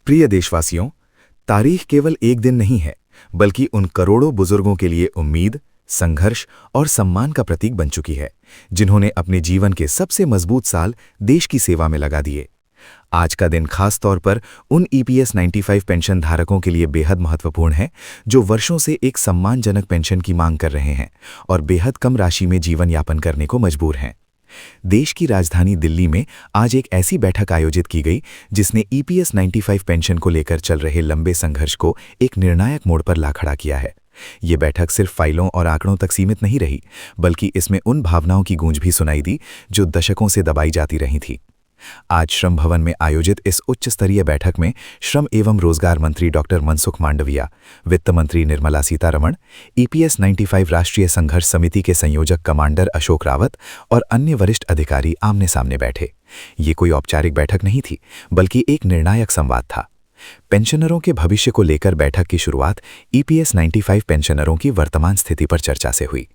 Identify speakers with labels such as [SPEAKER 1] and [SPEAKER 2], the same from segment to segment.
[SPEAKER 1] प्रिय देशवासियों, तारीख केवल एक दिन नहीं है, बल्कि उन करोड़ों बुजुर्गों के लिए उम्मीद, संघर्ष और सम्मान का प्रतीक बन चुकी है, जिन्होंने अपने जीवन के सबसे मजबूत साल देश की सेवा में लगा दिए। आज का दिन खास तौर पर उन ईपीएस 95 पेंशन धारकों के लिए बेहद महत्वपूर्ण है, जो वर्षों से एक सम्मानजनक पेंशन की मांग कर रहे हैं और बेहद कम राशि में जीवन यापन करने को मजबूर हैं। देश की राजधानी दिल्ली में आज एक ऐसी बैठक आयोजित की गई, जिसने ईपीएस 95 पेंशन को लेकर चल रहे लंबे संघर्ष को एक निर्णायक मोड़ पर ला खड़ा किया है। ये बैठक सिर्फ फाइलों और आंकड़ों तक सीमित नहीं रही, बल्कि इसमें उन भावनाओं की गूंज भी सुनाई दी जो दशकों से दबाई जाती रही थी। आज श्रम भवन में आयोजित इस उच्च स्तरीय बैठक में श्रम एवं रोजगार मंत्री डॉक्टर मनसुख मांडविया, वित्त मंत्री निर्मला सीतारमण, ईपीएस 95 राष्ट्रीय संघर्ष समिति के संयोजक कमांडर अशोक रावत और अन्य वरिष्ठ अधिकारी आमने सामने बैठे। ये कोई औपचारिक बैठक नहीं थी, बल्कि एक निर्णायक संवाद था। पेंशनरों के भविष्य को लेकर बैठक की शुरुआत ईपीएस 95 पेंशनरों की वर्तमान स्थिति पर चर्चा से हुई।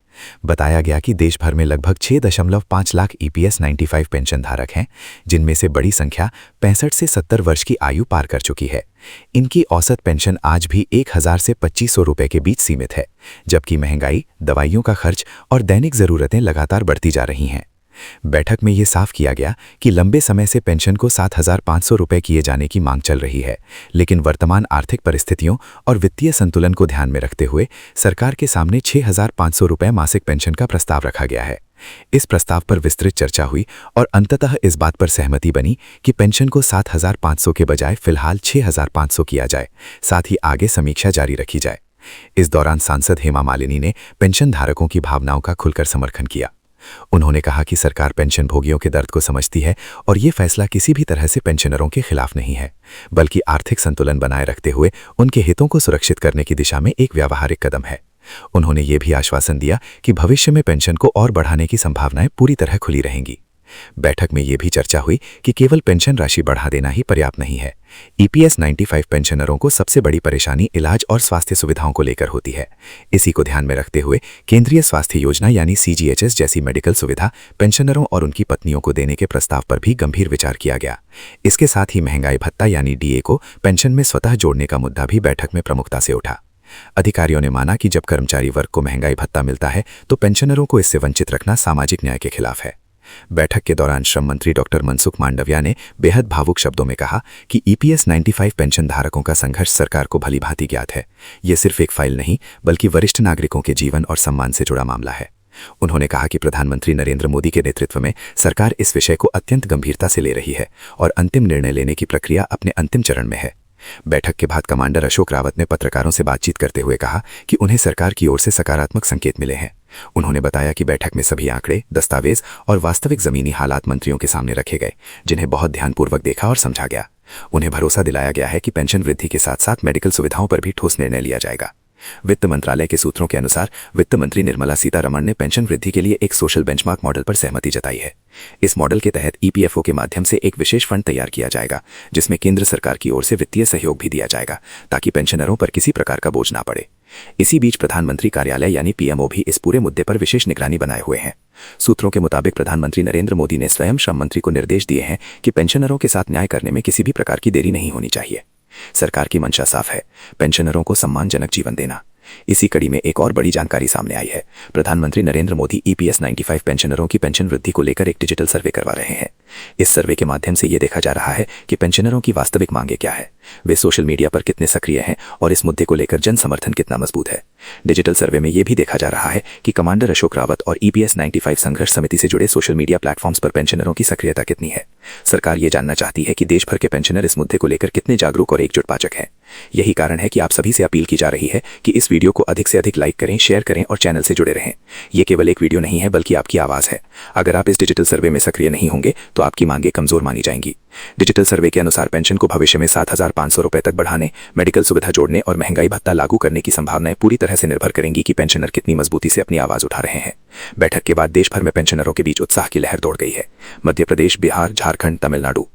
[SPEAKER 1] बताया गया कि देश भर में लगभग 6.5 लाख ईपीएस 95 पेंशन धारक हैं, जिनमें से बड़ी संख्या 65 से 70 वर्ष की आयु पार कर चुकी है। इनकी औसत पेंशन आज भी 1000 से 2500 रुपए के बीच सीमित है, जबकि महंगाई, दवाइयों का खर्च और दैनिक जरूरतें लगातार बढ़ती जा रही हैं। बैठक में ये साफ किया गया कि लंबे समय से पेंशन को 7500 रुपए किए जाने की मांग चल रही है, लेकिन वर्तमान आर्थिक परिस्थितियों और वित्तीय संतुलन को ध्यान में रखते हुए सरकार के सामने 6500 रुपए मासिक पेंशन का प्रस्ताव रखा गया है। इस प्रस्ताव पर विस्तृत चर्चा हुई और अंततः इस बात पर सहमति बनी कि पेंशन को 7500 के बजाय फिलहाल 6500 किया जाए, साथ ही आगे समीक्षा जारी रखी जाए। इस दौरान सांसद हेमा मालिनी ने पेंशन धारकों की भावनाओं का खुलकर समर्थन किया। उन्होंने कहा कि सरकार पेंशन भोगियों के दर्द को समझती है और ये फैसला किसी भी तरह से पेंशनरों के खिलाफ नहीं है, बल्कि आर्थिक संतुलन बनाए रखते हुए उनके हितों को सुरक्षित करने की दिशा में एक व्यावहारिक कदम है। उन्होंने ये भी आश्वासन दिया कि भविष्य में पेंशन को और बढ़ाने की संभावनाएं पूरी तरह खुली रहेंगी। बैठक में ये भी चर्चा हुई कि केवल पेंशन राशि बढ़ा देना ही पर्याप्त नहीं है। ईपीएस 95 पेंशनरों को सबसे बड़ी परेशानी इलाज और स्वास्थ्य सुविधाओं को लेकर होती है। इसी को ध्यान में रखते हुए केंद्रीय स्वास्थ्य योजना यानी सीजीएचएस जैसी मेडिकल सुविधा पेंशनरों और उनकी पत्नियों को देने के प्रस्ताव पर भी गंभीर विचार किया गया। इसके साथ ही महंगाई भत्ता यानी डीए को पेंशन में स्वतः जोड़ने का मुद्दा भी बैठक में प्रमुखता से उठा। अधिकारियों ने माना कि जब कर्मचारी वर्ग को महंगाई भत्ता मिलता है, तो पेंशनरों को इससे वंचित रखना सामाजिक न्याय के खिलाफ है। बैठक के दौरान श्रम मंत्री डॉक्टर मनसुख मांडविया ने बेहद भावुक शब्दों में कहा कि ईपीएस 95 पेंशन धारकों का संघर्ष सरकार को भलीभांति ज्ञात है। ये सिर्फ एक फाइल नहीं, बल्कि वरिष्ठ नागरिकों के जीवन और सम्मान से जुड़ा मामला है। उन्होंने कहा कि प्रधानमंत्री नरेंद्र मोदी के नेतृत्व में सरकार इस विषय को अत्यंत गंभीरता से ले रही है और अंतिम निर्णय लेने की प्रक्रिया अपने अंतिम चरण में है। बैठक के बाद कमांडर अशोक रावत ने पत्रकारों से बातचीत करते हुए कहा कि उन्हें सरकार की ओर से सकारात्मक संकेत मिले हैं। उन्होंने बताया कि बैठक में सभी आंकड़े, दस्तावेज और वास्तविक जमीनी हालात मंत्रियों के सामने रखे गए, जिन्हें बहुत ध्यानपूर्वक देखा और समझा गया। उन्हें भरोसा दिलाया गया है कि पेंशन वृद्धि के साथ साथ मेडिकल सुविधाओं पर भी ठोस निर्णय लिया जाएगा। वित्त मंत्रालय के सूत्रों के अनुसार वित्त मंत्री निर्मला सीतारमण ने पेंशन वृद्धि के लिए एक सोशल बेंचमार्क मॉडल पर सहमति जताई है। इस मॉडल के तहत ईपीएफओ के माध्यम से एक विशेष फंड तैयार किया जाएगा, जिसमें केंद्र सरकार की ओर से वित्तीय सहयोग भी दिया जाएगा, ताकि पेंशनरों पर किसी प्रकार का बोझ ना पड़े। इसी बीच प्रधानमंत्री कार्यालय यानी पीएमओ भी इस पूरे मुद्दे पर विशेष निगरानी बनाए हुए हैं। सूत्रों के मुताबिक प्रधानमंत्री नरेंद्र मोदी ने स्वयं श्रम मंत्री को निर्देश दिए हैं कि पेंशनरों के साथ न्याय करने में किसी भी प्रकार की देरी नहीं होनी चाहिए। सरकार की मंशा साफ है, पेंशनरों को सम्मानजनक जीवन देना। इसी कड़ी में एक और बड़ी जानकारी सामने आई है। प्रधानमंत्री नरेंद्र मोदी ईपीएस 95 पेंशनरों की पेंशन वृद्धि को लेकर एक डिजिटल सर्वे करवा रहे हैं। इस सर्वे के माध्यम से ये देखा जा रहा है कि पेंशनरों की वास्तविक मांगे क्या है, वे सोशल मीडिया पर कितने सक्रिय हैं और इस मुद्दे को लेकर जन समर्थन कितना मजबूत है। डिजिटल सर्वे में यह भी देखा जा रहा है कि कमांडर अशोक रावत और ईपीएस 95 संघर्ष समिति से जुड़े सोशल मीडिया प्लेटफॉर्म्स पर पेंशनरों की सक्रियता कितनी है। सरकार ये जानना चाहती है कि देश भर के पेंशनर इस मुद्दे को लेकर कितने जागरूक और एकजुट पाचक हैं। यही कारण है कि आप सभी से अपील की जा रही है कि इस वीडियो को अधिक से अधिक लाइक करें, शेयर करें और चैनल से जुड़े रहें। ये केवल एक वीडियो नहीं है, बल्कि आपकी आवाज़ है। अगर आप इस डिजिटल सर्वे में सक्रिय नहीं होंगे तो आपकी मांगे कमजोर मानी जाएंगी। डिजिटल सर्वे के अनुसार पेंशन को भविष्य में 7500 रुपए तक बढ़ाने, मेडिकल सुविधा जोड़ने और महंगाई भत्ता लागू करने की संभावनाएं पूरी तरह से निर्भर करेंगी कि पेंशनर कितनी मजबूती से अपनी आवाज उठा रहे हैं। बैठक के बाद देश भर में पेंशनरों के बीच उत्साह की लहर दौड़ गई है। मध्य प्रदेश, बिहार, झारखंड, तमिलनाडु